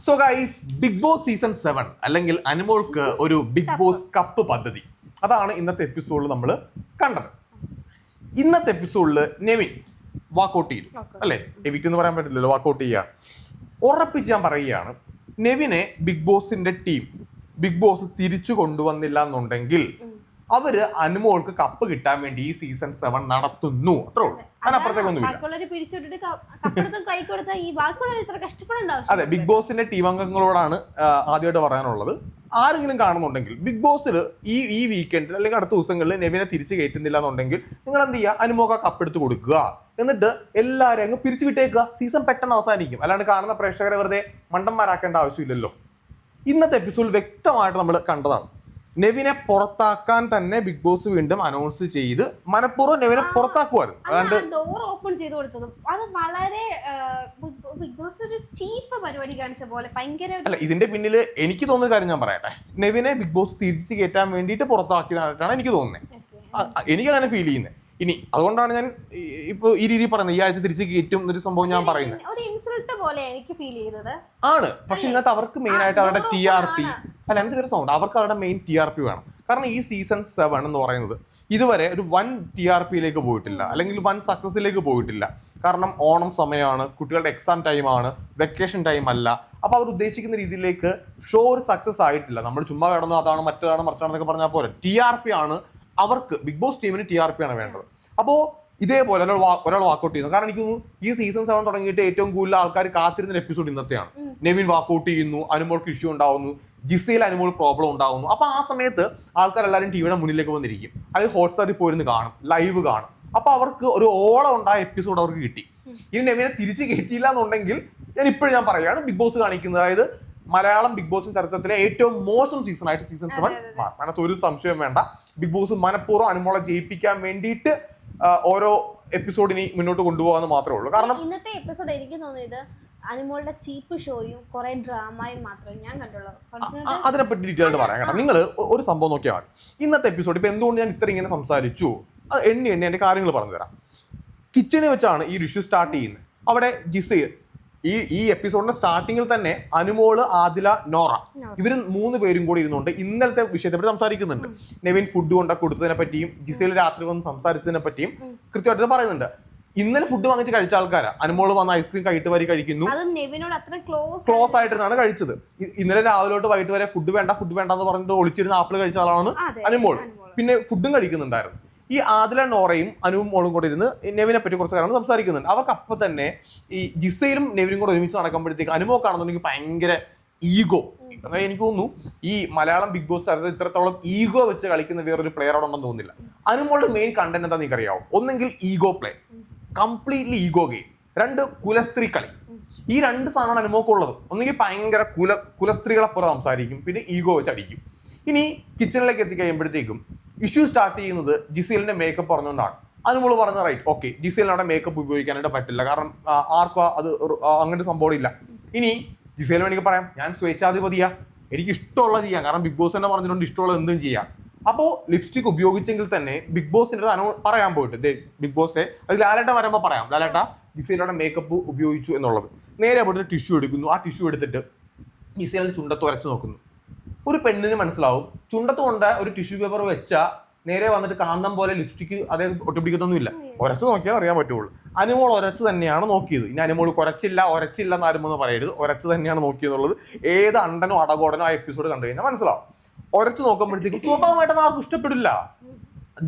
So guys, Bigg Boss season 7 അല്ലെങ്കിൽ അനുമോൾക്ക് ഒരു big boss cup പദ്ധതി, അതാണ് ഇന്നത്തെ എപ്പിസോഡിൽ നമ്മൾ കണ്ടത്. ഇന്നത്തെ എപ്പിസോഡിൽ നെവിൻ വാക്കൗട്ട് ചെയ്തു അല്ലേ? എവിക്റ്റ് എന്ന് പറയാൻ പറ്റില്ലല്ലോ, വാക്കൗട്ട് ചെയ്യുക. ഉറപ്പിച്ച് ഞാൻ പറയുകയാണ്, നെവിനെ ബിഗ് ബോസിന്റെ ടീം ബിഗ് ബോസ് തിരിച്ചു കൊണ്ടുവന്നില്ല എന്നുണ്ടെങ്കിൽ അവര് അനുമോൾക്ക് കപ്പ് കിട്ടാൻ വേണ്ടി ഈ സീസൺ 7 നടത്തുന്നു. അത്രേ ഉള്ളൂ, അതിനപ്പുറത്തേക്കൊന്നുമില്ല. അതെ, ബിഗ് ബോസിന്റെ ടീം അംഗങ്ങളോടാണ് ആദ്യമായിട്ട് പറയാനുള്ളത്. ആരെങ്കിലും കാണുന്നുണ്ടെങ്കിൽ ബിഗ് ബോസിൽ ഈ വീക്കെൻഡിൽ അല്ലെങ്കിൽ അടുത്ത ദിവസങ്ങളിൽ നെവിനെ തിരിച്ചു കയറ്റുന്നില്ല എന്നുണ്ടെങ്കിൽ നിങ്ങൾ എന്ത് ചെയ്യുക, അനുമോക്ക് കപ്പ് എടുത്ത് കൊടുക്കുക, എന്നിട്ട് എല്ലാവരും അങ്ങ് പിരിച്ചു വിട്ടേക്കുക. സീസൺ പെട്ടെന്ന് അവസാനിക്കും. അല്ലാണ്ട് കാണുന്ന പ്രേക്ഷകരെ വെറുതെ മണ്ടന്മാരാക്കേണ്ട ആവശ്യമില്ലല്ലോ. ഇന്നത്തെ എപ്പിസോഡ് വ്യക്തമായിട്ട് നമ്മൾ കണ്ടതാണ്. നെവിനെ പുറത്താക്കാൻ തന്നെ ബിഗ് ബോസ് വീണ്ടും അനൗൺസ് ചെയ്ത് മനഃപൂർവ്വം നെവിനെ പുറത്താക്കുവായിരുന്നു. അതാണ്ട് ഡോർ ഓപ്പൺ ചെയ്ത് കൊടുത്തതും അത് വളരെ ബിഗ് ബോസ് ഒരു ചീപ്പ് പരിപാടി കാണിച്ച പോലെ ഭയങ്കര. അല്ല, ഇതിന്റെ പിന്നിൽ എനിക്ക് തോന്നുന്ന കാര്യം ഞാൻ പറയട്ടെ. നെവിനെ ബിഗ് ബോസ് തിരിച്ചു കയറ്റാൻ വേണ്ടിയിട്ട് പുറത്താക്കിയതായിട്ടാണ് എനിക്ക് തോന്നുന്നത്. എനിക്കങ്ങനെ ഫീൽ ചെയ്യുന്നത്. ഇനി അതുകൊണ്ടാണ് ഞാൻ ഇപ്പൊ ഈ രീതി പറയുന്നത്, ഈ ആഴ്ച തിരിച്ച് കയറ്റും എന്നൊരു സംഭവം ഞാൻ പറയുന്നത്. ഒരു ഇൻസൾട്ട് പോലെ എനിക്ക് ഫീൽ ചെയ്തത് ആണ്. പക്ഷെ ഇതിനകത്ത് അവർക്ക് മെയിൻ ആയിട്ട് അവരുടെ TRP അല്ല, എന്ത് ഒരു സൗണ്ട്, അവർക്ക് അവരുടെ മെയിൻ TRP വേണം. കാരണം ഈ സീസൺ 7 എന്ന് പറയുന്നത് ഇതുവരെ ഒരു 1 TRPയിലേക്ക് പോയിട്ടില്ല, അല്ലെങ്കിൽ 1 സക്സസിലേക്ക് പോയിട്ടില്ല. കാരണം ഓണം സമയമാണ്, കുട്ടികളുടെ എക്സാം ടൈമാണ്, വെക്കേഷൻ ടൈം അല്ല. അപ്പൊ അവർ ഉദ്ദേശിക്കുന്ന രീതിയിലേക്ക് ഷോ ഒരു സക്സസ് ആയിട്ടില്ല. നമ്മൾ ചുമ്മാ കിടന്നു അതാണ് മറ്റേതാണ് മറിച്ചാണെന്നൊക്കെ പറഞ്ഞാൽ പോലെ TRP ആണ് അവർക്ക്. ബിഗ് ബോസ് ടീമിന് TRP ആണ് വേണ്ടത്. അപ്പോൾ ഇതേപോലെ ഒരാൾ വാക്കൗട്ട് ചെയ്യുന്നു. കാരണം എനിക്ക് ഈ സീസൺ 7 തുടങ്ങിയിട്ട് ഏറ്റവും കൂടുതൽ ആൾക്കാർ കാത്തിരുന്ന എപ്പിസോഡ് ഇന്നത്തെയാണ്. നെവിൻ വാക്കൗട്ട് ചെയ്യുന്നു, അനുമോൾക്ക് ഇഷ്യൂ ഉണ്ടാവുന്നു, ജിസയിൽ അനുമോൾ പ്രോബ്ലം ഉണ്ടാവുന്നു. അപ്പൊ ആ സമയത്ത് ആൾക്കാരെല്ലാവരും ടിവിയുടെ മുന്നിലേക്ക് വന്നിരിക്കും, അത് ഹോട്ട്സ്റ്റാറിൽ പോയിരുന്ന് കാണും, ലൈവ് കാണും. അപ്പൊ അവർക്ക് ഒരു ഓളം ഉണ്ടായ എപ്പിസോഡ് അവർക്ക് കിട്ടി. ഇനി നെവിനെ തിരിച്ച് കയറ്റിയില്ല എന്നുണ്ടെങ്കിൽ ഞാൻ പറയുകയാണ്, ബിഗ് ബോസ് കാണിക്കുന്നത്, അതായത് മലയാളം ബിഗ് ബോസിന്റെ ചരിത്രത്തിലെ ഏറ്റവും മോശം സീസൺ ആയിട്ട് സീസൺ 7 മാറും. അതിനകത്ത് ഒരു സംശയം വേണ്ട. ബിഗ് ബോസ് മനഃപൂർവ്വം അനുമോളെ ജയിപ്പിക്കാൻ വേണ്ടിയിട്ട് ഓരോ എപ്പിസോഡിനി മുന്നോട്ട് കൊണ്ടുപോകാന്ന് മാത്രമേ ഉള്ളൂ. കാരണം ഇന്നത്തെ എപ്പിസോഡ് എനിക്ക് തോന്നിയത് അനുമോളുടെ ചീപ്പ് ഷോയും കുറെ ഡ്രാമയും മാത്രമേ ഞാൻ കണ്ടുള്ളൂ. അതിനെപ്പറ്റി ഡീറ്റെയിൽ പറയാം കേട്ടോ. നിങ്ങൾ ഒരു സംഭവം നോക്കിയാൽ മതി. ഇന്നത്തെ എപ്പിസോഡ് ഇപ്പൊ എന്തുകൊണ്ട് ഞാൻ ഇത്ര ഇങ്ങനെ സംസാരിച്ചു, എണ്ണി എന്റെ കാര്യങ്ങൾ പറഞ്ഞു തരാം. കിച്ചണിൽ വെച്ചാണ് ഈ ഇഷ്യൂ സ്റ്റാർട്ട് ചെയ്യുന്നത്. അവിടെ ജിസയിൽ ഈ എപ്പിസോഡിന്റെ സ്റ്റാർട്ടിങ്ങിൽ തന്നെ അനുമോള്, ആദില, നോറ ഇവര് 3 പേരും കൂടി ഇരുന്നുകൊണ്ട് ഇന്നലത്തെ വിഷയത്തെ പറ്റി സംസാരിക്കുന്നുണ്ട്. നെവിൻ ഫുഡ് കൊണ്ട കൊടുത്തതിനെ പറ്റിയും ജിസയിൽ രാത്രി വന്ന് സംസാരിച്ചതിനെ പറ്റിയും കൃത്യമായിട്ട് പറയുന്നുണ്ട്. ഇന്നലെ ഫുഡ് വാങ്ങിച്ച് കഴിച്ച ആൾക്കാരാ. അനുമോള് വന്ന് ഐസ്ക്രീം കൈയിട്ട് വരി കഴിക്കുന്നു, ക്ലോസ് ആയിട്ടാണ് കഴിച്ചത്. ഇന്നലെ രാവിലെ തൊട്ട് വൈകിട്ട് വരെ ഫുഡ് വേണ്ട എന്ന് പറഞ്ഞിട്ട് ഒളിച്ചിരുന്ന ആപ്പിൾ കഴിച്ച ആളാണ് അനുമോൾ. പിന്നെ ഫുഡും കഴിക്കുന്നുണ്ടായിരുന്നു. ഈ ആദില, നോറയും അനുമോളും കൂടെ ഇരുന്ന് നെവിനെ പറ്റി കുറച്ച് കാര്യങ്ങൾ സംസാരിക്കുന്നുണ്ട്. അവർക്ക് അപ്പം തന്നെ ഈ ജിസയിലും നെവിനും കൂടെ ഒരുമിച്ച് നടക്കുമ്പോഴത്തേക്ക് അനുമോക്കാണെന്നുണ്ടെങ്കിൽ ഭയങ്കര ഈഗോ. അതായത് എനിക്ക് തോന്നുന്നു ഈ മലയാളം ബിഗ് ബോസ് തരത്തിൽ ഇത്രത്തോളം ഈഗോ വെച്ച് കളിക്കുന്ന വേറൊരു പ്ലെയർ അവിടെ ഉണ്ടെന്ന് തോന്നുന്നില്ല. അനുമോളുടെ മെയിൻ കണ്ടന്റ് എന്താ നിങ്ങൾക്ക് അറിയാവോ? ഒന്നെങ്കിൽ ego play, completely ego game. 2 കുലസ്ത്രീ കളി. ഈ 2 സാധനമാണ് അനുമോക്കുള്ളത്. ഒന്നെങ്കിൽ ഭയങ്കര കുലസ്ത്രീകളെ പോലെ സംസാരിക്കും, പിന്നെ ഈഗോ വെച്ച് അടിക്കും. ഇനി കിച്ചണിലേക്ക് എത്തിക്കഴിയുമ്പോഴത്തേക്കും ഇഷ്യൂ സ്റ്റാർട്ട് ചെയ്യുന്നത് ജിസേലിന്റെ മേക്കപ്പ് പറഞ്ഞുകൊണ്ടാണ്. അനുമോൾ പറഞ്ഞ റൈറ്റ്, ഓക്കെ, ജിസേലിന് അവിടെ മേക്കപ്പ് ഉപയോഗിക്കാനായിട്ട് പറ്റില്ല, കാരണം ആർക്കും അത് അങ്ങനത്തെ സംഭവം ഇല്ല. ഇനി ജിസേലിന് വേണമെങ്കിൽ പറയാം, ഞാൻ സ്വേച്ഛാധിപതിയാ, എനിക്ക് ഇഷ്ടമുള്ള ചെയ്യാം, കാരണം ബിഗ് ബോസ് തന്നെ പറഞ്ഞിട്ടുണ്ട് ഇഷ്ടമുള്ള എന്തും ചെയ്യാം. അപ്പോൾ ലിപ്സ്റ്റിക് ഉപയോഗിച്ചെങ്കിൽ തന്നെ ബിഗ് ബോസിന്റെ പറയാൻ പോയിട്ട് ബിഗ് ബോസെ അത് ലാലേട്ട വരുമ്പോൾ പറയാം, ലാലേട്ട ജിസേലിയുടെ മേക്കപ്പ് ഉപയോഗിച്ചു എന്നുള്ളത്. നേരെ പോയിട്ട് ടിഷ്യൂ എടുക്കുന്നു. ആ ടിഷ്യൂ എടുത്തിട്ട് ജിസേലിന്റെ ചുണ്ടത്ത് ഉരച്ചു നോക്കുന്നു. ഒരു പെണ്ണിന് മനസ്സിലാവും, ചുണ്ടത്ത് കൊണ്ട് ഒരു ടിഷ്യൂ പേപ്പർ വെച്ചാൽ നേരെ വന്നിട്ട് കാന്തം പോലെ ലിപ്സ്റ്റിക്ക് അതേ ഒട്ടിപ്പിടിക്കത്തൊന്നുമില്ല. ഉരച്ച് നോക്കിയാൽ അറിയാൻ പറ്റുള്ളൂ. അനുമോൾ ഉരച്ച് തന്നെയാണ് നോക്കിയത്. ഇനി അനുമോൾ ഉരച്ചില്ല എന്ന് ആരുമെന്ന് പറയരുത്, ഉരച്ച് തന്നെയാണ് നോക്കിയെന്നുള്ളത് ഏത് അണ്ടനോ അടകോടനോ ആ എപ്പിസോഡ് കണ്ടു കഴിഞ്ഞാൽ മനസ്സിലാവും. ഉരച്ച് നോക്കുമ്പോഴത്തേക്ക് സ്വാഭാവികമായിട്ട് ആർക്കും ഇഷ്ടപ്പെടില്ല.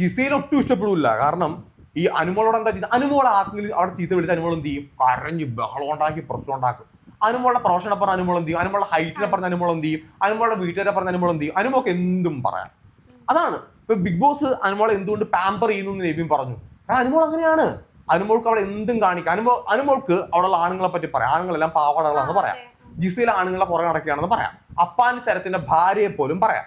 ജിസയിൽ ഒട്ടും ഇഷ്ടപ്പെടില്ല. കാരണം ഈ അനുമോളോട് എന്താ ചെയ്ത്, അനുമോൾ ആർക്കെങ്കിലും അവിടെ ചീത്ത വിളിച്ച് അനുമോൾ എന്ത് ചെയ്യും, കരഞ്ഞ് ബഹളം ഉണ്ടാക്കി പ്രശ്നം ഉണ്ടാക്കും. അനുമോളുടെ പ്രൊഫഷനെ പറഞ്ഞ അനുമോൾ എന്ത് ചെയ്യും, അനുമോളുടെ ഹൈറ്റിനെ പറഞ്ഞ അനുമോൾ എന്ത് ചെയ്യും, അനുമോളുടെ വീട്ടുകാരെ പറഞ്ഞ അനുമോൾ എന്ത് ചെയ്യും. അനുമോൾക്ക് എന്തും പറയാം. അതാണ് ഇപ്പൊ ബിഗ് ബോസ് അനുമോളെ എന്തുകൊണ്ട് പാമ്പർ ചെയ്യുന്നു എന്ന് നെവിൻ പറഞ്ഞു. കാരണം അനുമോൾ അങ്ങനെയാണ്. അനുമോൾക്ക് അവിടെ എന്തും കാണിക്കാം. അനുമോൾക്ക് അവിടെയുള്ള ആണുങ്ങളെ പറ്റി പറയാം, ആണുങ്ങളെല്ലാം പാവാടകളാണെന്ന് പറയാം, ജിസയിലെ ആണുങ്ങളെ പുറകെ നടക്കുകയാണെന്ന് പറയാം, അപ്പാൻ ശരത്തിന്റെ ഭാര്യയെ പോലും പറയാം.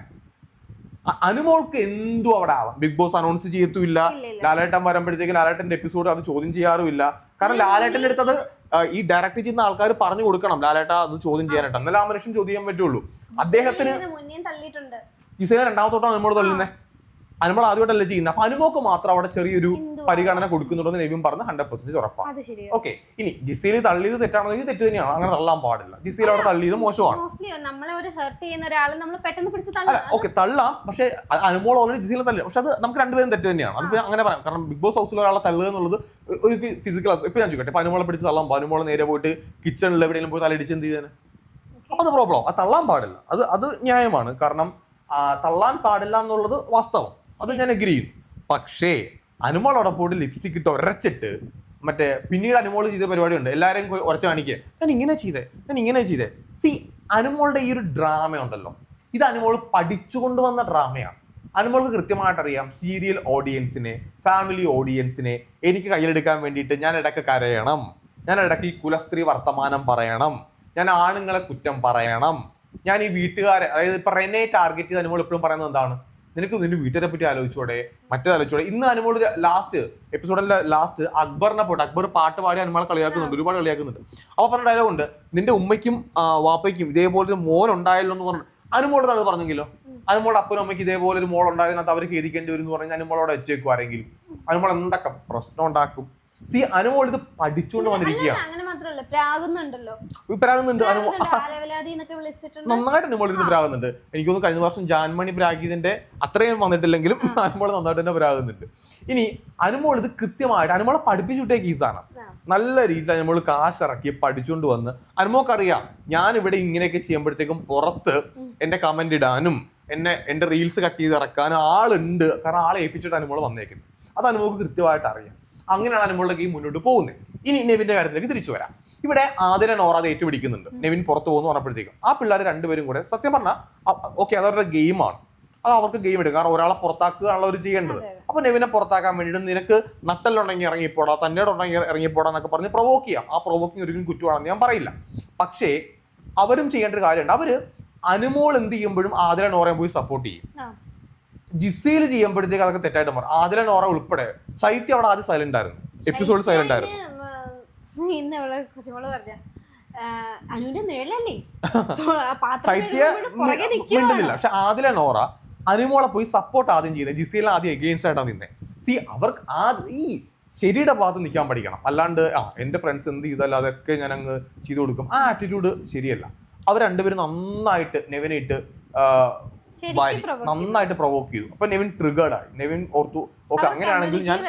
അനുമോൾക്ക് എന്തും അവിടെ ആവാം. ബിഗ് ബോസ് അനൗൺസ് ചെയ്യത്തുമില്ല. ലാലേട്ടൻ വരുമ്പോഴത്തേക്ക് ലാലേട്ടന്റെ എപ്പിസോഡ് അത് ചോദ്യം ചെയ്യാറുമില്ല. കാരണം ലാലേട്ടന്റെ അടുത്തത് ഈ ഡയറക്റ്റ് ചെയ്യുന്ന ആൾക്കാർ പറഞ്ഞു കൊടുക്കണം, ലാലേട്ട അത് ചോദ്യം ചെയ്യാനായിട്ട്, എന്നാലും ആ മനുഷ്യൻ ചോദ്യം ചെയ്യാൻ പറ്റുള്ളൂ. അദ്ദേഹത്തിന് ജിസേനെ 2ാമത്തോട്ടാണ് അനുമോട് തള്ളുന്നത്. അനുമോൾ ആദ്യമായിട്ടല്ലേ ചെയ്യുന്നത്. അപ്പൊ അനുമോക്ക് മാത്രം അവിടെ ചെറിയൊരു പരിഗണന കൊടുക്കുന്നുണ്ടെന്ന് നെവിൻ പറഞ്ഞ് 100% ഉറപ്പാണ്. ഓക്കെ, ഇനി ജിസയിൽ തള്ളിയത് തെറ്റാണെന്നെങ്കിൽ തെറ്റ് തന്നെയാണ്, അങ്ങനെ തള്ളാൻ പാടില്ല. ജിസയിൽ അവിടെ തള്ളിയത് മോശമാണ്. ഓക്കെ, തള്ളാം, പക്ഷെ അനുമോൾ ഓൾറെഡി ജിസയിൽ തള്ളി, പക്ഷെ അത് നമുക്ക് രണ്ടുപേരും തെറ്റ് തന്നെയാണ്. അത് അങ്ങനെ പറയാം. കാരണം ബിഗ് ബോസ് ഹൗസിൽ ഒരാളെ തള്ളുക എന്നുള്ളത് ഒരു ഫിസിക്കൽ. ഇപ്പൊ ഞാൻ ചോദിക്കട്ടെ, ഇപ്പൊ അനുമോളെ പിടിച്ച് തള്ളാം, അനുമോളെ നേരെ പോയിട്ട് കിച്ചണിൽ എവിടെയെങ്കിലും പോയി തലയിടിച്ച് എന്ത് ചെയ്തേനെ? അപ്പൊ അത് പ്രോബ്ലം. അത് തള്ളാൻ പാടില്ല, അത് ന്യായമാണ്. കാരണം തള്ളാൻ പാടില്ല എന്നുള്ളത് വാസ്തവം, അത് ഞാൻ അഗ്രി ചെയ്യുന്നു. പക്ഷേ അനുമോൾ അവിടെ പോയിട്ട് ലിപ്സ്റ്റിക് ഇട്ട് ഉരച്ചിട്ട് മറ്റേ പിന്നീട് അനുമോൾ ചെയ്ത പരിപാടിയുണ്ട്, എല്ലാവരെയും ഉരച്ച് കാണിക്കുക, ഞാൻ ഇങ്ങനെ ചെയ്തേ. സി, അനുമോളുടെ ഈ ഒരു ഡ്രാമ ഉണ്ടല്ലോ, ഇത് അനുമോൾ പഠിച്ചുകൊണ്ട് വന്ന ഡ്രാമയാണ്. അനുമോൾക്ക് കൃത്യമായിട്ട് അറിയാം സീരിയൽ ഓഡിയൻസിനെ, ഫാമിലി ഓഡിയൻസിനെ എനിക്ക് കയ്യിലെടുക്കാൻ വേണ്ടിയിട്ട് ഞാൻ ഇടയ്ക്ക് കരയണം, ഞാൻ ഇടയ്ക്ക് ഈ കുലസ്ത്രീ വർത്തമാനം പറയണം, ഞാൻ ആണുങ്ങളെ കുറ്റം പറയണം, ഞാൻ ഈ വീട്ടുകാരെ, അതായത് ഇപ്പൊ റെനെ ടാർഗറ്റ് ചെയ്ത് അനുമോൾ എപ്പോഴും പറയുന്നത് എന്താണ്? നിനക്ക് നിന്റെ വീട്ടുകാരെ പറ്റി ആലോചിച്ചോടെ, ആലോചിച്ചോടെ. ഇന്ന് അനുമോൾ ലാസ്റ്റ് എപ്പിസോഡിന്റെ ലാസ്റ്റ് അക്ബറിനെ പോയിട്ട്, അക്ബർ പാട്ട് പാടി അനുമോളെ കളിയാക്കുന്നുണ്ട്, ഒരുപാട് കളിയാക്കുന്നുണ്ട്. അപ്പൊ പറഞ്ഞ ഡയലോഗ് ഉണ്ട്, നിന്റെ ഉമ്മയ്ക്കും വാപ്പയ്ക്കും ഇതേപോലെ ഒരു മോൻ ഉണ്ടായല്ലോ എന്ന് പറഞ്ഞു. അനുമോളാണ് പറഞ്ഞെങ്കിലോ, അനുമോളുടെ അപ്പനും അമ്മയ്ക്ക് ഇതേപോലെ ഒരു മോൾ ഉണ്ടായതിനകത്ത് അവർ ഖേദിക്കേണ്ടി വരും എന്ന് പറഞ്ഞാൽ അനുമോളോടെ വെച്ചേക്കും ആരെങ്കിലും? അനുമോൾ എന്തൊക്കെ പ്രശ്നം ഉണ്ടാക്കും? സി, അനുമോൾ ഇത് പഠിച്ചുകൊണ്ട് വന്നിരിക്കുകയാണ്. നന്നായിട്ട് അനുമോൾ ഇരുന്ന് പ്രാകുന്നുണ്ട്. എനിക്കൊന്ന് കഴിഞ്ഞ വർഷം ജാൻമണി പ്രാഗിയതിന്റെ അത്രയും വന്നിട്ടില്ലെങ്കിലും അനുമോൾ നന്നായിട്ട് തന്നെ പ്രാകുന്നുണ്ട്. ഇനി അനുമോൾ ഇത് കൃത്യമായിട്ട് അനുമോളെ പഠിപ്പിച്ചു വിട്ടേ കേസാണ്. നല്ല രീതിയിൽ അനുമോൾ കാശിറക്കി പഠിച്ചുകൊണ്ട് വന്ന്, അനുമോക്കറിയാം ഞാൻ ഇവിടെ ഇങ്ങനെയൊക്കെ ചെയ്യുമ്പോഴത്തേക്കും പുറത്ത് എന്റെ കമന്റ് ഇടാനും എന്റെ റീൽസ് കട്ട് ചെയ്ത് ഇറക്കാനും ആളുണ്ട്. കാരണം ആളെ ഏൽപ്പിച്ചിട്ട് അനുമോൾ വന്നേക്കുന്നത്, അത് അനുമോക്ക് കൃത്യമായിട്ട് അറിയാം. അങ്ങനെയാണ് അനുമോളുടെ ഗെയിം മുന്നോട്ട് പോകുന്നത്. ഇനി നെവിന്റെ കാര്യത്തിലേക്ക് തിരിച്ചു വരാം. ഇവിടെ ആദില നോറ അത് ഏറ്റുപിടിക്കുന്നുണ്ട്. നെവിൻ പുറത്തു പോകുന്നു പറഞ്ഞപ്പോഴത്തേക്കും ആ പിള്ളേർ രണ്ടുപേരും കൂടെ സത്യം പറഞ്ഞാൽ ഓക്കെ, അതവരുടെ ഗെയിമാണ്, അത് അവർക്ക് ഗെയിം എടുക്കും. കാരണം ഒരാളെ പുറത്താക്കുകയാണല്ലോ അവർ ചെയ്യേണ്ടത്. അപ്പൊ നെവിനെ പുറത്താക്കാൻ വേണ്ടിയിട്ട് നിനക്ക് നട്ടലുണ്ടെങ്കിൽ ഇറങ്ങിപ്പോടാ, തന്നോട് ഉണ്ടെങ്കിൽ ഇറങ്ങിപ്പോടാ എന്നൊക്കെ പറഞ്ഞ് പ്രൊവോക്ക് ചെയ്യാം. ആ പ്രൊവോക്കിങ് ഒരിക്കലും കുറ്റമാണെന്ന് ഞാൻ പറയില്ല. പക്ഷേ അവരും ചെയ്യേണ്ട ഒരു കാര്യമുണ്ട്. അവര് അനുമോൾ എന്ത് ചെയ്യുമ്പോഴും ആദില നോറയും പോയി സപ്പോർട്ട് ചെയ്യും. ജിസയിൽ ചെയ്യുമ്പോഴത്തേക്ക് അതൊക്കെ തെറ്റായിട്ട് മാറും. ആദില നോറ ഉൾപ്പെടെ സൈത്യ അവിടെ ആദ്യം സൈലന്റ് ആയിരുന്നു, എപ്പിസോഡ് സൈലന്റ് ആയിരുന്നു. സൈത്യ മിണ്ടുന്നില്ല. പക്ഷെ ആദില നോറ അനുമോളെ പോയി സപ്പോർട്ട് ആദ്യം ചെയ്തത്, ജിസയിലെ ആദ്യം എഗെയിൻസ്റ്റ് ആയിട്ടാണ് നിന്നെ. സി, അവർക്ക് ഈ ശരിയുടെ ഭാഗത്ത് നിൽക്കാൻ പഠിക്കണം. അല്ലാണ്ട് എന്റെ ഫ്രണ്ട്സ് എന്ത് ചെയ്താലും അതൊക്കെ ഞാൻ അങ്ങ് ചെയ്തു കൊടുക്കും, ആ ആറ്റിറ്റ്യൂഡ് ശരിയല്ല. അവർ രണ്ടുപേരും നന്നായിട്ട് നെവിനെ നന്നായിട്ട് പ്രൊവോക്ക് ചെയ്തു. അപ്പൊ നെവിൻ ട്രിഗേർഡ് ആയി. നെവിൻ ഓർത്തു ഓക്കെ, അങ്ങനെയാണെങ്കിൽ ഞാൻ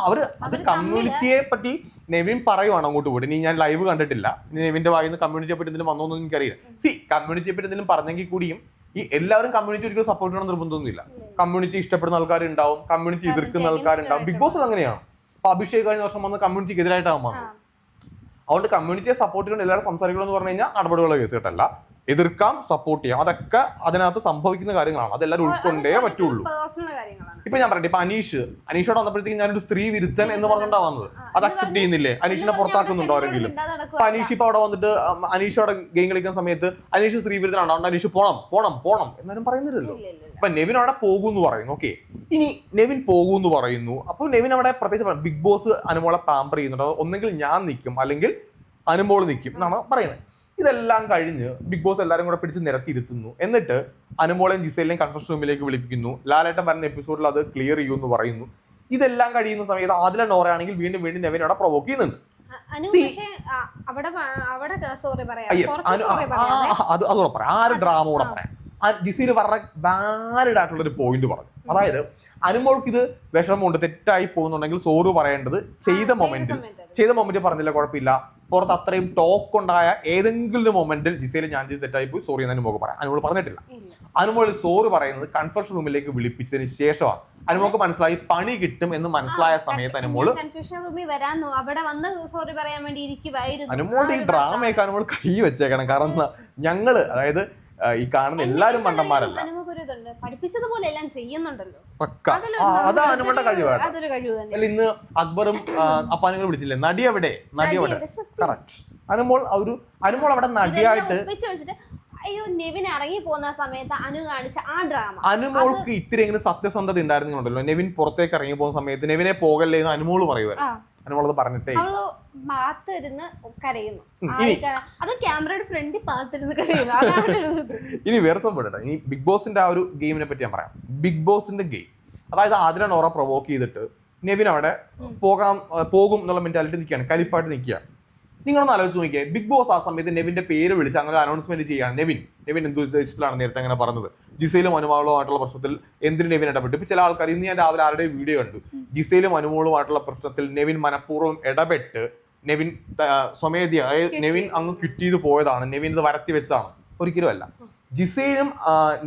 അവര് അത് കമ്മ്യൂണിറ്റിയെ പറ്റി നെവിൻ പറയുവാണ് അങ്ങോട്ട് പോയിട്ട്. ഇനി ഞാൻ ലൈവ് കണ്ടിട്ടില്ല, നെവിന്റെ വായിൽ നിന്ന് കമ്മ്യൂണിറ്റിയെ പറ്റി എന്തെങ്കിലും വന്നോന്നും എനിക്കറിയില്ല. സി, കമ്മ്യൂണിറ്റിയെ പറ്റി എന്തെങ്കിലും പറഞ്ഞെങ്കിൽ കൂടിയും ഈ എല്ലാവരും കമ്മ്യൂണിറ്റി ഒരിക്കലും സപ്പോർട്ട് ചെയ്യണം നിർബന്ധമൊന്നുമില്ല. കമ്മ്യൂണിറ്റി ഇഷ്ടപ്പെടുന്ന ആൾക്കാരുണ്ടാവും, കമ്മ്യൂണിറ്റി എതിർക്കുന്ന ആൾക്കാരുണ്ടാവും. ബിഗ് ബോസ് അങ്ങനെയാണ്. അപ്പൊ അഭിഷേക് കഴിഞ്ഞ വർഷം വന്ന് കമ്മ്യൂണിറ്റിക്ക് എതിരായിട്ടാണ് വന്നത്. അതുകൊണ്ട് കമ്മ്യൂണിറ്റിയെ സപ്പോർട്ട് ചെയ്യണം, എല്ലാവരും സംസാരിക്കണം എന്ന് പറഞ്ഞു കഴിഞ്ഞാൽ നടപടികളുടെ കേസ് കേട്ടല്ല. എതിർക്കാം, സപ്പോർട്ട് ചെയ്യാം, അതൊക്കെ അതിനകത്ത് സംഭവിക്കുന്ന കാര്യങ്ങളാണ്. അതെല്ലാവരും ഉൾക്കൊണ്ടേ പറ്റുള്ളൂ. ഇപ്പൊ ഞാൻ പറയട്ടെ, ഇപ്പൊ അനീഷോട് വന്നപ്പോഴത്തേക്ക് ഞാനൊരു സ്ത്രീ വിരുദ്ധൻ എന്ന് പറഞ്ഞിട്ടാണ് വന്നത്. അത് അക്സെപ്റ്റ് ചെയ്യുന്നില്ലേ? അനീഷിനെ പുറത്താക്കുന്നുണ്ടോ ആരെങ്കിലും? അപ്പൊ അനീഷ് ഇപ്പൊ അവിടെ വന്നിട്ട് അനീഷോടെ ഗെയിം കളിക്കുന്ന സമയത്ത് അനീഷ് സ്ത്രീ വിരുദ്ധനാണ്, അതുകൊണ്ട് അനീഷ് പോണം എന്നാലും പറയുന്നില്ലല്ലോ. അപ്പൊ നെവിൻ അവിടെ പോകുമെന്ന് പറയുന്നു. ഓക്കെ, ഇനി നെവിൻ പോകുമെന്ന് പറയുന്നു. അപ്പൊ നെവിൻ അവിടെ പ്രത്യേകിച്ച് ബിഗ് ബോസ് അനുമോളെ പാമ്പർ ചെയ്യുന്നുണ്ട്. ഒന്നെങ്കിൽ ഞാൻ നിൽക്കും അല്ലെങ്കിൽ അനുമോൾ നിൽക്കും എന്നാണ് പറയുന്നത്. ഇതെല്ലാം കഴിഞ്ഞ് ബിഗ് ബോസ് എല്ലാവരും കൂടെ പിടിച്ച് നിരത്തിയിരുത്തുന്നു. എന്നിട്ട് അനുമോളെയും ജിസേലിനെയും കൺഫറൻസ് റൂമിലേക്ക് വിളിപ്പിക്കുന്നു. ലാലേട്ടൻ വരുന്ന എപ്പിസോഡിൽ അത് ക്ലിയർ ചെയ്യുമെന്ന് പറയുന്നു. ഇതെല്ലാം കഴിയുന്ന സമയത്ത് ആദില നോറ ആണെങ്കിൽ വീണ്ടും നെവിൻ അവിടെ പ്രൊവോക്ക് ചെയ്യുന്നുണ്ട്. അത് കൂടെ പറയാം, ആ ഒരു ഡ്രാമ കൂടെ പറയാം. ജിസയിൽ വളരെ വാലിഡ് ആയിട്ടുള്ള ഒരു പോയിന്റ് പറഞ്ഞു. അതായത് അനുമോൾക്ക് ഇത് വിഷമമുണ്ട്, തെറ്റായി പോകുന്നുണ്ടെങ്കിൽ സോറി പറയേണ്ടത് ചെയ്ത മൊമെന്റിൽ പറഞ്ഞില്ല, കുഴപ്പമില്ല. പുറത്ത് അത്രയും ടോക്ക് ഉണ്ടായ ഏതെങ്കിലും മൊമെന്റിൽ ജിസയിൽ ഞാൻ ചെയ്ത് തെറ്റായി പോയി സോറി എന്ന് അനുമോക്ക് പറയാം. അനുമോൾ പറഞ്ഞിട്ടില്ല. അനുമോൾ സോറി പറയുന്നത് കൺഫെഷൻ റൂമിലേക്ക് വിളിപ്പിച്ചതിന് ശേഷമാണ്. അനുമോക്ക് മനസ്സിലായി പണി കിട്ടും എന്ന് മനസ്സിലായ സമയത്ത് അനുമോള് അനുമോളുടെ ഈ ഡ്രാമയൊക്കെ അനുമോൾ കൈ വെച്ചേക്കണം. കാരണം ഞങ്ങള്, അതായത് ഈ കാണുന്ന എല്ലാരും മണ്ടന്മാരല്ല, അതാ അനുമോളുടെ കഴിവാണ്. ഇന്ന് അക്ബറും അപ്പാനും വിളിച്ചില്ലേ, നടി എവിടെ കറക്റ്റ്. അനുമോൾ അവിടെ നടിയായിട്ട് അനുമോൾക്ക് ഇത്തിരി എങ്ങനെ സത്യസന്ധത ഉണ്ടായിരുന്നുണ്ടല്ലോ. നെവിൻ പുറത്തേക്ക് ഇറങ്ങി പോകുന്ന സമയത്ത് നെവിനെ പോകല്ലേ എന്ന് അനുമോള് പറയുമായിരുന്നു. അനുമോളത് പറഞ്ഞിട്ടേ അവള് പാത്തിരുന്ന് കരയുന്നു. അത് ക്യാമറയുടെ ഫ്രണ്ടിൽ പാത്തിരുന്ന് കരയുന്നു. അതാണ് ഇനി വേറെ സംഭവം. ഇനി ബിഗ് ബോസിന്റെ ആ ഒരു ഗെയിമിനെ പറ്റി ഞാൻ പറയാം. ബിഗ് ബോസിന്റെ ഗെയിം, അതായത് ആതിര നോറ പ്രൊവോക്ക് ചെയ്തിട്ട് നെവിൻ അവിടെ പോകും എന്നുള്ള മെന്റാലിറ്റി നിൽക്കുകയാണ്, കലിപ്പായിട്ട് നിൽക്കുകയാണ്. നിങ്ങളൊന്ന് ആലോചിച്ച് നോക്കിയേ, ബിഗ് ബോസ് ആ സമയത്ത് നെവിന്റെ പേര് വിളിച്ച് അങ്ങനെ അനൗൺസ്മെന്റ് ചെയ്യാണ്. നെവിൻ എന്ത് ഉദ്ദേശത്തിലാണ് നേരത്തെ അങ്ങനെ പറഞ്ഞത്? ജിസയിലും അനുമോളുമായിട്ടുള്ള പ്രശ്നത്തിൽ എന്തിന് നെവിൻ ഇടപെട്ടു? ഇപ്പൊ ചില ആൾക്കാർ, ഇന്ന് ഞാൻ രാവിലെ ആരുടെ വീഡിയോ കണ്ടു, ജിസയിലും അനുമോളുമായിട്ടുള്ള പ്രശ്നത്തിൽ നെവിൻ മനഃപൂർവ്വം ഇടപെട്ട് നെവിൻ സ്വമേധയാ, നെവിൻ അങ്ങ് ക്വിറ്റ് ചെയ്ത് പോയതാണ്, നെവിൻ ഇത് വരത്തി വെച്ചതാണ്. ഒരിക്കലും അല്ല. ജിസയിലും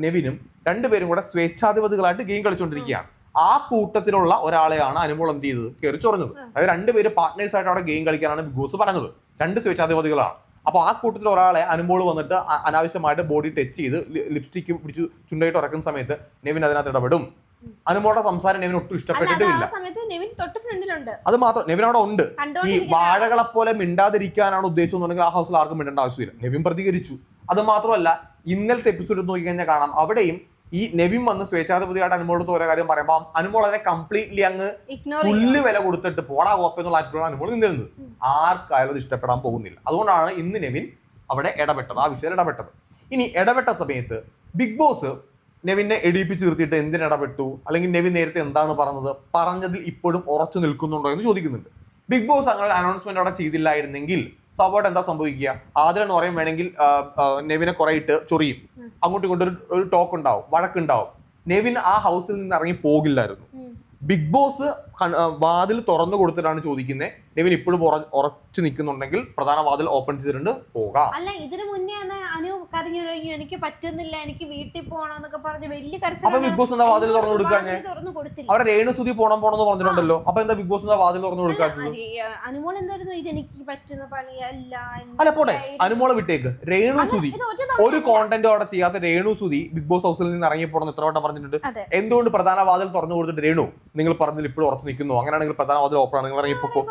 നെവിനും രണ്ടുപേരും കൂടെ സ്വേച്ഛാധിപതികളായിട്ട് ഗെയിം കളിച്ചുകൊണ്ടിരിക്കുകയാണ്. ആ കൂട്ടത്തിലുള്ള ഒരാളെയാണ് അനുമോൾ എന്ത് ചെയ്തത്? കയറി ചൊറഞ്ഞത്. അതായത് രണ്ടുപേര് പാർട്ട്നേഴ്സ് ആയിട്ട് അവിടെ ഗെയിം കളിക്കാനാണ് ബിഗ് ബോസ് പറഞ്ഞത്. രണ്ട് സ്വേച്ഛാധിപതികളാണ്. അപ്പൊ ആ കൂട്ടത്തിൽ ഒരാളെ അനുമോൾ വന്നിട്ട് അനാവശ്യമായിട്ട് ബോഡി ടച്ച് ചെയ്ത് ലിപ്സ്റ്റിക്ക് പിടിച്ച് ചുണ്ടായിട്ട് ഉറക്കുന്ന സമയത്ത് നെവിൻ അതിനകത്ത് ഇടപെടും. അനുമോളുടെ സംസാരം നെവിൻ ഒട്ടും ഇഷ്ടപ്പെട്ടിട്ടില്ല. അത് മാത്രം, നെവിൻ അവിടെ ഉണ്ട്. ഈ വാഴകളെ പോലെ മിണ്ടാതിരിക്കാനാണ് ഉദ്ദേശിച്ചെന്നുണ്ടെങ്കിൽ ആ ഹൗസിൽ ആർക്കും മിണ്ടേണ്ട ആവശ്യമില്ല. നെവിൻ പ്രതികരിച്ചു. അത് മാത്രമല്ല, ഇന്നലത്തെ എപ്പിസോഡ് നോക്കി കഴിഞ്ഞാൽ കാണാം, അവിടെയും ഈ നെവിൻ വന്ന് സ്വേച്ഛാധിപതിയായിട്ട് അനുമോളോട് ഓരോ കാര്യം പറയുമ്പോൾ അനുമോൾ അതിനെ കംപ്ലീറ്റ്ലി അങ്ങ് പുല്ല് വില കൊടുത്തിട്ട് പോടാ കോപ്പ എന്നുള്ള ആറ്റിറ്റ്യൂഡ് അനുമോൾ നിന്നിരുന്നത്. ആർക്കായാലും അത് ഇഷ്ടപ്പെടാൻ പോകുന്നില്ല. അതുകൊണ്ടാണ് ഇന്ന് നെവിൻ അവിടെ ഇടപെട്ടത്, ആ വിഷയം ഇടപെട്ടത്. ഇനി ഇടപെട്ട സമയത്ത് ബിഗ് ബോസ് നെവിനെ എടിപ്പിച്ച് നിർത്തിയിട്ട് എന്തിനിടപെട്ടു, അല്ലെങ്കിൽ നെവിൻ നേരത്തെ എന്താണ് പറഞ്ഞതിൽ ഇപ്പോഴും ഉറച്ചു നിൽക്കുന്നുണ്ടോ എന്ന് ചോദിക്കുന്നുണ്ട്. ബിഗ് ബോസ് അങ്ങനെ ഒരു അനൗൺസ്മെന്റ് അവിടെ ചെയ്തില്ലായിരുന്നെങ്കിൽ സ്വാഭാവികമായിട്ട് എന്താ സംഭവിക്കുക? ആദ്യം എന്ന് പറയും വേണമെങ്കിൽ നെവിനെ കുറെ ഇട്ട് ചൊറിയും, അങ്ങോട്ടും ഇങ്ങോട്ടും ഒരു ടോക്ക് ഉണ്ടാവും, വഴക്കുണ്ടാവും. നെവിൻ ആ ഹൗസിൽ നിന്ന് ഇറങ്ങി പോകില്ലായിരുന്നു. ബിഗ് ബോസ് വാതിൽ തുറന്നു കൊടുത്തിട്ടാണ് ചോദിക്കുന്നത്, നെവിൻ ഇപ്പോഴും ഉറച്ചു നിൽക്കുന്നുണ്ടെങ്കിൽ പ്രധാന വാതിൽ ഓപ്പൺ ചെയ്തിട്ടുണ്ട്, പോകാം. അല്ല, ഇതിനു മുന്നേ അനു കരഞ്ഞു, എനിക്ക് പറ്റുന്നില്ല, എനിക്ക് വീട്ടിൽ പോകണമെന്നൊക്കെ പറഞ്ഞ് വലിയ അപ്പൊ ബിഗ് ബോസ് എന്താ വാതിൽ തുറന്നു കൊടുക്കാൻ? അവിടെ രേണുസുതി പോണെന്ന് പറഞ്ഞിട്ടുണ്ടല്ലോ. അപ്പൊ എന്താ ബിഗ് ബോസ് എന്താ വാതിൽ തുറന്നു കൊടുക്കാത്തത്? അനുമോൾ എന്തായിരുന്നു ഇത് എനിക്ക് പറ്റുന്ന പണിയല്ല. അല്ല പോട്ടെ, അനുമോളെ വിട്ടേക്ക്. രേണുസുതി ഒരു കോണ്ടന്റ് അവിടെ ചെയ്യാത്ത രേണുസുതി ബിഗ് ബോസ് ഹൗസിൽ നിന്ന് ഇറങ്ങി പോണെന്ന് എത്ര വട്ടം പറഞ്ഞിട്ടുണ്ട്? എന്തുകൊണ്ട് പ്രധാന വാതിൽ തുറന്നു കൊടുത്തിട്ട് രേണു നിങ്ങൾ പറഞ്ഞതിൽ ഇപ്പോഴും ഉറച്ചു നിൽക്കുന്നു, അങ്ങനെയാണെങ്കിൽ പ്രധാന വാതിൽ ഓപ്പൺ ആണ്, നിങ്ങൾ ഇറങ്ങിപ്പോ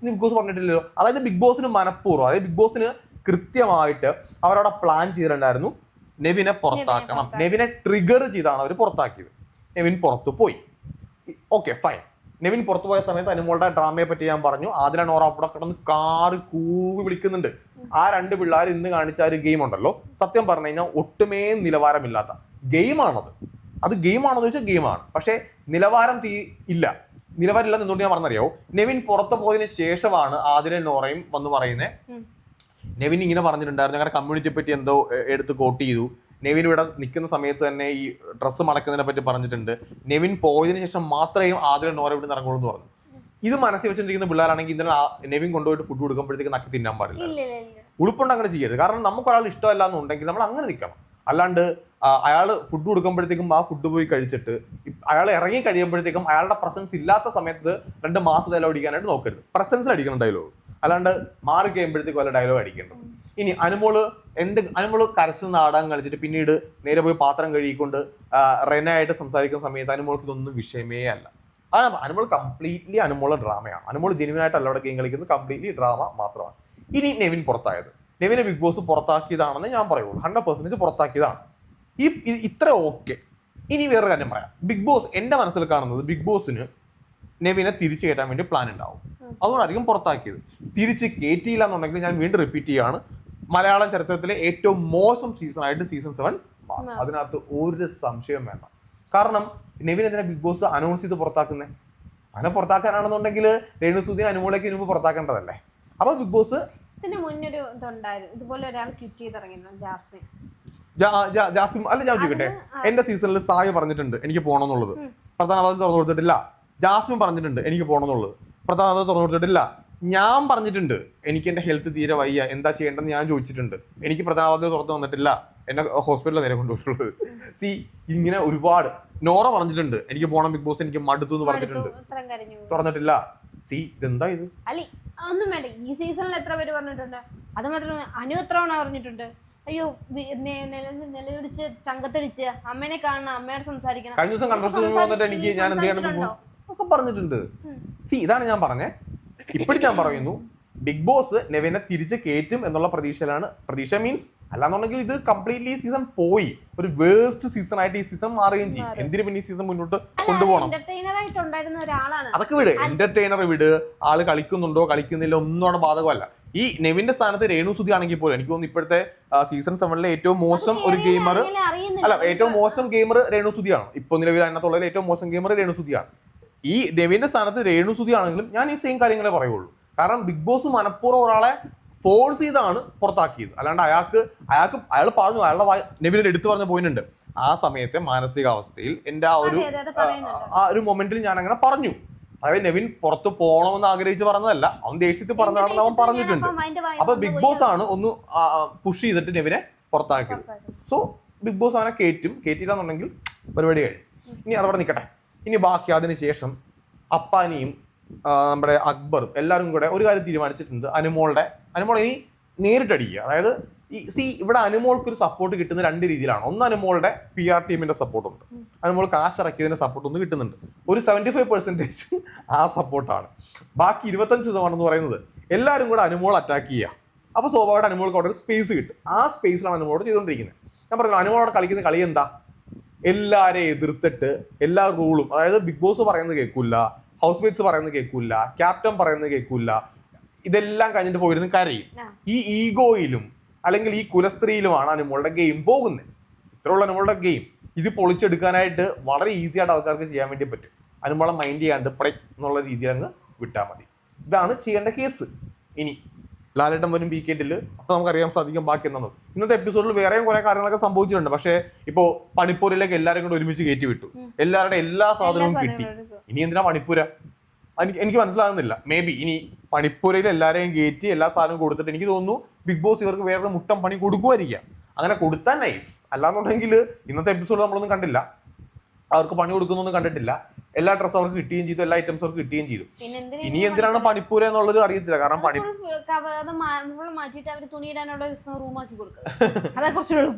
ബിഗ് ബോസ് പറഞ്ഞിട്ടില്ലല്ലോ. അതായത് ബിഗ് ബോസിന് മനഃപൂർവ്വം, അതായത് ബിഗ് ബോസിന് കൃത്യമായിട്ട് അവരവിടെ പ്ലാൻ ചെയ്തിട്ടുണ്ടായിരുന്നു നെവിനെ പുറത്താക്കണം. നെവിനെ ട്രിഗർ ചെയ്താണ് അവർ പുറത്താക്കിയത്. നെവിൻ പുറത്തു പോയി. Okay fine. നെവിൻ പുറത്തു പോയ സമയത്ത് അനുമോളുടെ ഡ്രാമയെ പറ്റി ഞാൻ പറഞ്ഞു. ആതിര നോറ അവിടെ കിടന്ന് കാറ് കൂവി വിളിക്കുന്നുണ്ട്. ആ രണ്ട് പിള്ളേർ ഇന്ന് കാണിച്ച ഒരു ഗെയിം ഉണ്ടല്ലോ, സത്യം പറഞ്ഞു കഴിഞ്ഞാൽ ഒട്ടുമേ നിലവാരമില്ലാത്ത ഗെയിമാണത്. അത് ഗെയിമാണെന്ന് ചോദിച്ചാൽ ഗെയിമാണ്, പക്ഷേ നിലവാരം ഇല്ല. നിലവാരമില്ലെന്ന് എന്തുകൊണ്ട് ഞാൻ പറഞ്ഞറിയാവോ? നെവിൻ പുറത്തു പോയതിനു ശേഷമാണ് ആതിര നോറയും വന്ന് പറയുന്നത്. നെവിൻ ഇങ്ങനെ പറഞ്ഞിട്ടുണ്ടായിരുന്നു, ഞങ്ങളുടെ കമ്മ്യൂണിറ്റിയെ പറ്റി എന്തോ എടുത്ത് കോട്ട് ചെയ്തു. നെവിൻ ഇവിടെ നിൽക്കുന്ന സമയത്ത് തന്നെ ഈ ഡ്രസ്സ് മടക്കുന്നതിനെ പറ്റി പറഞ്ഞിട്ടുണ്ട്. നെവിൻ പോയതിനു ശേഷം മാത്രമേ ആതിര നോറ ഇവിടെ നിന്ന് ഇറങ്ങുള്ളൂ എന്ന് പറഞ്ഞു. ഇത് മനസ്സിൽ വെച്ചിരിക്കുന്ന പിള്ളേരാണെങ്കിൽ ഇന്നലെ നെവിൻ കൊണ്ടുപോയിട്ട് ഫുഡ് കൊടുക്കുമ്പോഴത്തേക്ക് നക്കി തിന്നാൻ പാടില്ല. ഉളുപ്പുണ്ട് അങ്ങനെ ചെയ്യരുത്. കാരണം നമുക്ക് ഒരാൾ ഇഷ്ടമല്ല എന്നുണ്ടെങ്കിൽ നമ്മൾ അങ്ങനെ നിൽക്കണം. അല്ലാണ്ട് അയാൾ ഫുഡ് കൊടുക്കുമ്പോഴത്തേക്കും ആ ഫുഡ് പോയി കഴിച്ചിട്ട് അയാൾ ഇറങ്ങി കഴിയുമ്പോഴത്തേക്കും അയാളുടെ പ്രസൻസ് ഇല്ലാത്ത സമയത്ത് 2 മാസം ഡയലോഗ് അടിക്കാനായിട്ട് നോക്കരുത്. പ്രസൻസിൽ അടിക്കണം ഡയലോഗ്, അല്ലാണ്ട് മാറി കഴിയുമ്പോഴത്തേക്കും വല്ല ഡയലോഗ് അടിക്കേണ്ടത്. ഇനി അനുമോള് കരച്ചിൽ നാടകം കളിച്ചിട്ട് പിന്നീട് നേരെ പോയി പാത്രം കഴുകിക്കൊണ്ട് റെനായിട്ട് സംസാരിക്കുന്ന സമയത്ത് അനുമോൾക്ക് ഇതൊന്നും വിഷയമേ അല്ല. അതാണ് അനുമോൾ കംപ്ലീറ്റ്ലി അനുമോള് ഡ്രാമയാണ്. അനുമോൾ ജെന്യുവനായിട്ടല്ല അവിടെ ഗെയിം കളിക്കുന്നത്, കംപ്ലീറ്റ്ലി ഡ്രാമ മാത്രമാണ്. ഇനി നെവിൻ പുറത്തായത്, നെവിനെ ബിഗ് ബോസ് പുറത്താക്കിയതാണെന്ന് ഞാൻ പറയുള്ളൂ. 100% പുറത്താക്കിയതാണ്. ഇത്ര ഓക്കെ. ഇനി വേറൊരു കാര്യം പറയാം. ബിഗ് ബോസ് എൻ്റെ മനസ്സിൽ കാണുന്നത്, ബിഗ് ബോസിന് നെവിനെ തിരിച്ചു കയറ്റാൻ വേണ്ടി പ്ലാൻ ഉണ്ടാവും. അതുകൊണ്ടായിരിക്കും പുറത്താക്കിയത്. തിരിച്ച് കയറ്റിയില്ല എന്നുണ്ടെങ്കിൽ ഞാൻ വീണ്ടും റിപ്പീറ്റ് ചെയ്യാണ്, മലയാളം ചരിത്രത്തിലെ ഏറ്റവും മോശം സീസണായിട്ട് സീസൺ 7 മാറും. അതിനകത്ത് ഒരു സംശയം വേണ്ട. കാരണം നെവിൻ എന്തിനാ ബിഗ് ബോസ് അനൗൺസ് ചെയ്ത് പുറത്താക്കുന്നത്? അങ്ങനെ പുറത്താക്കാനാണെന്നുണ്ടെങ്കിൽ രേണുസുദീൻ അനുമോളേക്ക് മുമ്പ് പുറത്താക്കേണ്ടതല്ലേ? അപ്പൊ ബിഗ് ബോസ് മുന്നൊരു ഇതുണ്ടായിരുന്നു, ഇതുപോലെ ഒരാൾ ക്വിറ്റ് ചെയ്തിറങ്ങിയിരുന്നു, ജാസ്മിൻ. അല്ല ഞാൻ ചോദിക്കട്ടെ, എന്റെ സീസണിൽ സായി പറഞ്ഞിട്ടുണ്ട് എനിക്ക് പോകണമെന്നുള്ളത്, പ്രധാന വാതിൽ തുറന്നു കൊടുത്തിട്ടില്ല. ജാസ്മിൻ പറഞ്ഞിട്ടുണ്ട് എനിക്ക് പോകണമെന്നുള്ളത്, പ്രധാന വാതിൽ തുറന്നു കൊടുത്തിട്ടില്ല. ഞാൻ പറഞ്ഞിട്ടുണ്ട് എനിക്ക് എന്റെ ഹെൽത്ത് തീരെ വയ്യ, എന്താ ചെയ്യേണ്ടതെന്ന് ഞാൻ ചോദിച്ചിട്ടുണ്ട്, എനിക്ക് പ്രധാന വാതിൽ തുറന്നു വന്നിട്ടില്ല, എന്നെ ഹോസ്പിറ്റലിൽ നേരെ കൊണ്ടുപോയിട്ടുള്ളത്. സി ഇങ്ങനെ ഒരുപാട്. നോറ പറഞ്ഞിട്ടുണ്ട് എനിക്ക് പോകണം ബിഗ് ബോസ്, എനിക്ക് മടുത്തു എന്ന് പറഞ്ഞിട്ടുണ്ട്, തുറന്നിട്ടില്ല. സി ഇതെന്താ ഇത്? ഒന്നും വേണ്ട. ഈ സീസണിൽ എത്ര പേര് പറഞ്ഞിട്ടുണ്ട്? അത് മാത്രമല്ല അനു എത്ര തവണ പറഞ്ഞിട്ടുണ്ട്, അയ്യോ നിലവിളിച്ച് ചങ്കത്തടിച്ച് അമ്മേനെ കാണണം, അമ്മയോട് സംസാരിക്കണം. കഴിഞ്ഞ ദിവസം കണ്ടോസ്റ്റ് വന്നിട്ട് എനിക്ക് ഞാൻ എന്ത് ചെയ്യണം ഒക്കെ പറഞ്ഞിട്ടുണ്ട്. സി ഇതാണ് ഞാൻ പറഞ്ഞേ. ഇപ്പോഴും ഞാൻ പറയുന്നു, ബിഗ് ബോസ് നെവിനെ തിരിച്ച് കയറ്റും എന്നുള്ള പ്രതീക്ഷയിലാണ്. പ്രതീക്ഷ മീൻസ് അല്ലാന്നുണ്ടെങ്കിൽ ഇത് കംപ്ലീറ്റ്ലി ഈ സീസൺ പോയി, ഒരു വേസ്റ്റ് സീസൺ ആയിട്ട് ഈ സീസൺ മാറുകയും ചെയ്യും. എന്തിനു പിന്നെ ഈ സീസൺ മുന്നോട്ട് കൊണ്ടുപോകണം? അതൊക്കെ വിട്, എന്റർടൈനർ വിട്, ആള് കളിക്കുന്നുണ്ടോ കളിക്കുന്നില്ല ഒന്നും അവിടെ ബാധകമല്ല. ഈ നെവിന്റെ സ്ഥാനത്ത് രേണു സുധി ആണെങ്കിൽ പോലും എനിക്ക് തോന്നുന്നു ഇപ്പോഴത്തെ സീസൺ 7 ഏറ്റവും മോശം ഒരു ഗെയിമർ അല്ല, ഏറ്റവും മോശം ഗെയിമർ രേണു സുധിയാണ്. ഇപ്പൊ നിലവിൽ അതിനകത്തുള്ളതിൽ ഏറ്റവും മോശം ഗെയിമർ രേണു സുധിയാണ്. ഈ നെവിന്റെ സ്ഥാനത്ത് രേണു സുധി ആണെങ്കിലും ഞാൻ ഈ സെയിം കാര്യങ്ങളെ പറയുള്ളൂ. കാരണം ബിഗ് ബോസ് മനഃപൂർവ്വം ഒരാളെ ഫോഴ്സ് ചെയ്താണ് പുറത്താക്കിയത്. അല്ലാണ്ട് അയാൾ പറഞ്ഞു, അയാളുടെ നെവിൻ എടുത്തു പറഞ്ഞ പോയിന്റ് ഉണ്ട്. ആ സമയത്തെ മാനസികാവസ്ഥയിൽ എന്റെ ആ ഒരു മൊമെന്റിൽ ഞാൻ അങ്ങനെ പറഞ്ഞു. അതായത് നെവിൻ പുറത്ത് പോകണമെന്ന് ആഗ്രഹിച്ച് പറഞ്ഞതല്ല, അവൻ ദേഷ്യത്തിൽ പറഞ്ഞതാണെന്ന് അവൻ പറഞ്ഞിട്ടുണ്ട്. അപ്പൊ ബിഗ് ബോസ് ആണ് ഒന്ന് പുഷ് ചെയ്തിട്ട് നെവിനെ പുറത്താക്കിയത്. സോ ബിഗ് ബോസ് അവനെ കയറ്റിയില്ലാന്നുണ്ടെങ്കിൽ പരിപാടി കഴിയും. ഇനി അതവിടെ നിൽക്കട്ടെ. ഇനി ബാക്കി അതിനുശേഷം അപ്പാനിയും നമ്മുടെ അക്ബറും എല്ലാവരും കൂടെ ഒരു കാര്യം തീരുമാനിച്ചിട്ടുണ്ട്. അനുമോൾ ഇനി നേരിട്ടടിക്കുക. അതായത് ഇവിടെ അനുമോൾക്ക് ഒരു സപ്പോർട്ട് കിട്ടുന്ന 2 രീതിയിലാണ്. ഒന്ന് അനുമോളുടെ PR ടീമിന്റെ സപ്പോർട്ട് ഉണ്ട്, അനുമോൾ കാശ് ഇറക്കിയതിന്റെ സപ്പോർട്ട് ഒന്ന് കിട്ടുന്നുണ്ട്. ഒരു 75% ആ സപ്പോർട്ടാണ്. ബാക്കി 25% എന്ന് പറയുന്നത് എല്ലാവരും കൂടെ അനുമോൾ അറ്റാക്ക് ചെയ്യുക. അപ്പോൾ സ്വാഭാവികമായിട്ട് അനുമോൾക്ക് അവിടെ ഒരു സ്പേസ് കിട്ടും. ആ സ്പേസിലാണ് അനുമോളോട് ചെയ്തുകൊണ്ടിരിക്കുന്നത്. ഞാൻ പറഞ്ഞു, അനുമോളോട് കളിക്കുന്ന കളി എന്താ? എല്ലാവരെയും എതിർത്തിട്ട് എല്ലാ റൂളും, അതായത് ബിഗ് ബോസ് പറയുന്നത് കേൾക്കില്ല, ഹൗസ് മേറ്റ്സ് പറയുന്നത് കേൾക്കില്ല, ക്യാപ്റ്റൻ പറയുന്നത് കേൾക്കില്ല, ഇതെല്ലാം കഴിഞ്ഞിട്ട് പോയിരുന്ന് കരയും. ഈ ഈഗോയിലും അല്ലെങ്കിൽ ഈ കുലസ്ത്രീയിലുമാണ് അനുമോളുടെ ഗെയിം പോകുന്നത്. ഇത്രയുള്ള അനുമോളുടെ ഗെയിം ഇത് പൊളിച്ചെടുക്കാനായിട്ട് വളരെ ഈസി ആയിട്ട് ആൾക്കാർക്ക് ചെയ്യാൻ വേണ്ടി പറ്റും. അനുമോളെ മൈൻഡ് ചെയ്യാണ്ട് എന്നുള്ള രീതിയിൽ അങ്ങ് വിട്ടാൽ മതി. ഇതാണ് ചെയ്യേണ്ട കേസ്. ഇനി ലാലേട്ടൻ വരും വീക്കെൻഡിൽ, അപ്പൊ നമുക്കറിയാൻ സാധിക്കും ബാക്കി എന്താണെന്ന്. ഇന്നത്തെ എപ്പിസോഡിൽ വേറെയും കുറെ കാര്യങ്ങളൊക്കെ സംഭവിച്ചിട്ടുണ്ട്. പക്ഷേ ഇപ്പോ പണിപ്പൂരിലേക്ക് എല്ലാവരും കൂടെ ഒരുമിച്ച് കയറ്റി വിട്ടു, എല്ലാവരുടെ എല്ലാ സാധനവും കിട്ടി. ഇനി എന്തിനാ പണിപ്പൂര? എനിക്ക് മനസ്സിലാകുന്നില്ല. മേ ബി ഇനി പണിപ്പൂരയിൽ എല്ലാവരെയും കയറ്റി എല്ലാ സാധനവും കൊടുത്തിട്ട് എനിക്ക് തോന്നുന്നു ബിഗ് ബോസ് ഇവർക്ക് വേറൊരു മുട്ടം പണി കൊടുക്കുമായിരിക്കാം. അങ്ങനെ കൊടുത്താൽ നൈസ്. അല്ലാന്നുണ്ടെങ്കിൽ ഇന്നത്തെ എപ്പിസോഡ് നമ്മളൊന്നും കണ്ടില്ല, അവർക്ക് പണി കൊടുക്കുന്നൊന്നും കണ്ടിട്ടില്ല. എല്ലാ ഡ്രസ്സും അവർക്ക് കിട്ടുകയും ചെയ്തു, എല്ലാ ഐറ്റംസും അവർക്ക് കിട്ടുകയും ചെയ്തു. ഇനി എന്തിനാണ് പണിപ്പൂര എന്നുള്ളത് അറിയത്തില്ല. കാരണം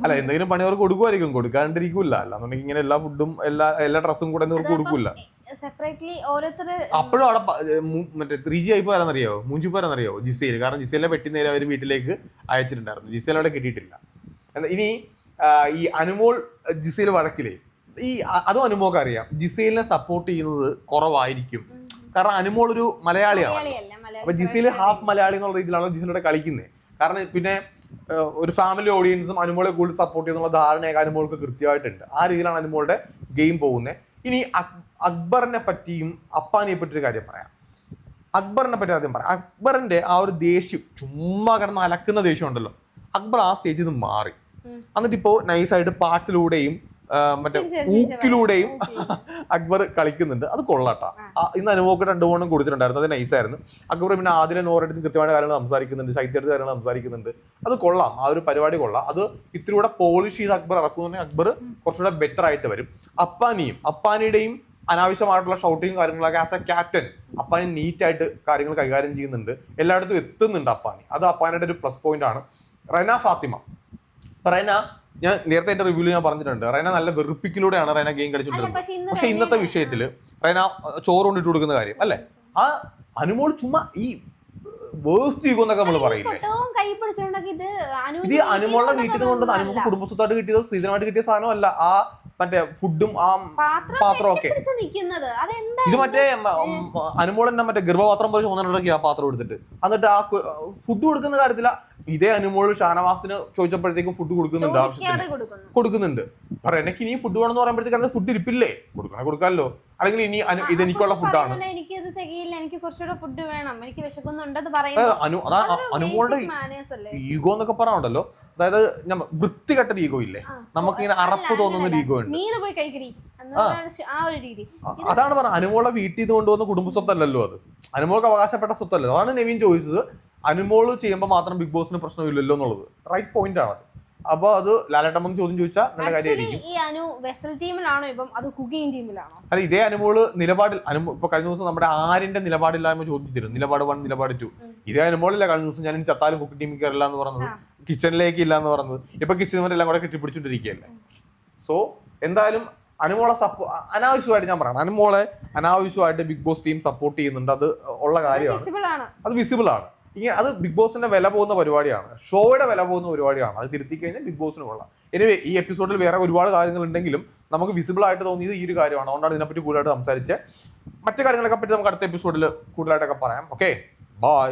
അല്ല, എന്തെങ്കിലും പണി അവർക്ക് കൊടുക്കുമായിരിക്കും, കൊടുക്കാണ്ടിരിക്കൂല. അല്ലാന്നുണ്ടെങ്കിൽ ഇങ്ങനെ എല്ലാ ഫുഡും എല്ലാ ഡ്രസ്സും കൂടെ അവർക്ക് കൊടുക്കൂല. അപ്പോഴും അവിടെ മറ്റേ 3G ആയിപ്പോ ആരാന്നറിയോ, മൂഞ്ചിപ്പോ ആരാന്നറിയോ, ജിസേൽ. കാരണം ജിസേലിനെ പെട്ടി നേരെ അവർ വീട്ടിലേക്ക് അയച്ചിട്ടുണ്ടായിരുന്നു. ജിസേൽ അവിടെ കിട്ടിയിട്ടില്ല. ഇനി ഈ അനുമോൾ ജിസേൽ വഴക്കില്ലേ, അതും അനുമോൾക്ക് അറിയാം ജിസേലിനെ സപ്പോർട്ട് ചെയ്യുന്നത് കുറവായിരിക്കും. കാരണം അനുമോൾ ഒരു മലയാളിയാണ്. അപ്പൊ ജിസേൽ ഹാഫ് മലയാളി എന്നുള്ള രീതിയിലാണ് ജിസേലിവിടെ കളിക്കുന്നത്. കാരണം പിന്നെ ഒരു ഫാമിലി ഓഡിയൻസും അനുമോളെ കൂടുതൽ സപ്പോർട്ട് ചെയ്യുന്നുള്ള ധാരണയൊക്കെ അനുമോൾക്ക് കൃത്യമായിട്ടുണ്ട്. ആ രീതിയിലാണ് അനുമോളുടെ ഗെയിം പോകുന്നത്. ഇനി അക്ബറിനെ പറ്റിയും അപ്പാനിയെ പറ്റിയൊരു കാര്യം പറയാം. അക്ബറിനെ പറ്റി ആദ്യം പറയാം. അക്ബറിന്റെ ആ ഒരു ദേഷ്യം, ചുമ്മാ കിടന്ന് അലക്കുന്ന ദേഷ്യം ഉണ്ടല്ലോ, അക്ബർ ആ സ്റ്റേജിൽ നിന്ന് മാറി. എന്നിട്ട് ഇപ്പോ നൈസായിട്ട് പാട്ടിലൂടെയും മറ്റേ ഊക്കിലൂടെയും അക്ബർ കളിക്കുന്നുണ്ട്. അത് കൊള്ളാട്ടാ. ഇന്ന് അനുഭവമൊക്കെ 2 മൂന്നും കൊടുത്തിട്ടുണ്ടായിരുന്നു, അത് നൈസായിരുന്നു. അക്ബർ പിന്നെ ആദ്യം നോറെടുത്ത് കൃത്യമായ കാര്യങ്ങൾ സംസാരിക്കുന്നുണ്ട്, ശൈത്യടുത്ത് കാര്യങ്ങൾ സംസാരിക്കുന്നുണ്ട്. അത് കൊള്ളാം, ആ ഒരു പരിപാടി കൊള്ളാം. അത് ഇത്തിരി കൂടെ പോളിഷ് ചെയ്ത് അക്ബർ ഇറക്കുന്നുണ്ടെങ്കിൽ അക്ബർ കുറച്ചുകൂടെ ബെറ്റർ ആയിട്ട് വരും. അപ്പാനിയുടെയും അനാവശ്യമായിട്ടുള്ള ഷൗട്ടിങ് കാര്യങ്ങളൊക്കെ ആസ് എ ക്യാപ്റ്റൻ അപ്പാനി നീറ്റായിട്ട് കാര്യങ്ങൾ കൈകാര്യം ചെയ്യുന്നുണ്ട്, എല്ലായിടത്തും എത്തുന്നുണ്ട് അപ്പാനി. അത് അപ്പാനിയുടെ ഒരു പ്ലസ് പോയിന്റ് ആണ്. റെന ഫാത്തിമ, റെന ഞാൻ നേരത്തെ എന്റെ റിവ്യൂല് ഞാൻ പറഞ്ഞിട്ടുണ്ട്, റെന നല്ല വെറുപ്പിക്കലൂടെയാണ് റെന ഗെയിം കളിച്ചിട്ടുള്ളത്. പക്ഷെ ഇന്നത്തെ വിഷയത്തില് റെന ചോറ് കൊണ്ടിട്ട് കൊടുക്കുന്ന കാര്യം അല്ലെ, ആ അനുമോൾ ചുമ്മാ ഈ വേസ്റ്റ് ഈഗോ എന്നൊക്കെ നമ്മൾ പറയില്ലേ, ഇത് അനുമോളുടെ വീട്ടിൽ നിന്ന് കൊണ്ട് അനുമോൾക്ക് കുടുംബസ്വത്തായിട്ട് കിട്ടിയതോ സ്ത്രീധനമായിട്ട് കിട്ടിയ സാധനമല്ല. ആ മറ്റേ ഫുഡും ആ പാത്രം ഒക്കെ ഇത് മറ്റേ അനുമോൾ തന്നെ മറ്റേ ഗർഭപാത്രം പോലെ ചുമന്നിട്ടൊക്കെ ആ പാത്രം എടുത്തിട്ട് എന്നിട്ട് ആ ഫുഡ് കൊടുക്കുന്ന കാര്യത്തില ഇതേ അനുമോൾ ഷാനവാസിന് ചോദിച്ചപ്പോഴത്തേക്കും ഫുഡ് കൊടുക്കുന്നുണ്ട്, ആവശ്യത്തിന് കൊടുക്കുന്നുണ്ട്. പറയാം എനിക്ക് ഇനി ഫുഡ് വേണമെന്ന് പറയുമ്പോഴത്തേക്ക് ഫുഡ് ഇരിപ്പില്ലേ, കൊടുക്കാമല്ലോ. അല്ലെങ്കിൽ ഇനി ഇത് എനിക്കുള്ള ഫുഡാണ്, അനുമോളുടെ ഈഗോ എന്നൊക്കെ പറയാനുണ്ടല്ലോ. അതായത് വൃത്തികെട്ട ഈഗോ ഇല്ലേ, നമുക്കിങ്ങനെ അറപ്പ് തോന്നുന്ന ഈഗോ ഉണ്ട്. അതാണ് പറഞ്ഞത്, അനുമോളെ വീട്ടിൽ നിന്ന് കൊണ്ടുവന്ന കുടുംബ സ്വത്തല്ലല്ലോ അത്, അനുമോൾക്ക് അവകാശപ്പെട്ട സ്വത്തല്ലോ. അതാണ് നെവിൻ ചോദിച്ചത്, അനുമോള് ചെയ്യുമ്പോൾ മാത്രം ബിഗ് ബോസിന് പ്രശ്നമില്ലല്ലോ എന്നുള്ളത്. റൈറ്റ് പോയിന്റ് ആണ്. അപ്പൊ അത് ലാലേട്ടൻ ചോദ്യം ചോദിച്ചാൽ നല്ല കാര്യമായിരിക്കും. അല്ല, ഇതേ അനുമോള് നിലപാടിൽ ഇപ്പൊ കഴിഞ്ഞ ദിവസം നമ്മുടെ ആരിന്റെ നിലപാടില്ലായ്മ ചോദിച്ചിരുന്നു, നിലപാട് 1 നിലപാട് 2. ഇതേ അനുമോളില്ല കഴിഞ്ഞ ദിവസം ഞാൻ ചത്താലും കുക്കിംഗ് ടീമിൽ കയറില്ല എന്ന് പറഞ്ഞത്, കിച്ചണിലേക്ക് ഇല്ല എന്ന് പറഞ്ഞത്. ഇപ്പൊ കിച്ചണിലെല്ലാം കൂടെ കെട്ടിപ്പിടിച്ചോണ്ടിരിക്കുകയല്ലേ. സോ എന്തായാലും അനുമോളെ അനാവശ്യമായിട്ട് ഞാൻ പറയണം, അനുമോളെ അനാവശ്യമായിട്ട് ബിഗ് ബോസ് ടീം സപ്പോർട്ട് ചെയ്യുന്നുണ്ട്. അത് ഉള്ള കാര്യമാണ്, അത് വിസിബിൾ ആണ്. ഇങ്ങനെ അത് ബിഗ് ബോസിന്റെ വില പോകുന്ന പരിപാടിയാണ്, ഷോയുടെ വില പോകുന്ന പരിപാടിയാണ്. അത് തിരുത്തി കഴിഞ്ഞാൽ ബിഗ് ബോസിന് കൊള്ളാം. എനിവേ ഈ എപ്പിസോഡിൽ വേറെ ഒരുപാട് കാര്യങ്ങൾ ഉണ്ടെങ്കിലും നമുക്ക് വിസിബിൾ ആയിട്ട് തോന്നിയത് ഈ ഒരു കാര്യമാണ്. അതുകൊണ്ടാണ് ഇതിനെപ്പറ്റി കൂടുതലായിട്ട് സംസാരിച്ചത്. മറ്റു കാര്യങ്ങളൊക്കെ പറ്റി നമുക്ക് അടുത്ത എപ്പിസോഡിൽ കൂടുതലായിട്ടൊക്കെ പറയാം. Okay, by.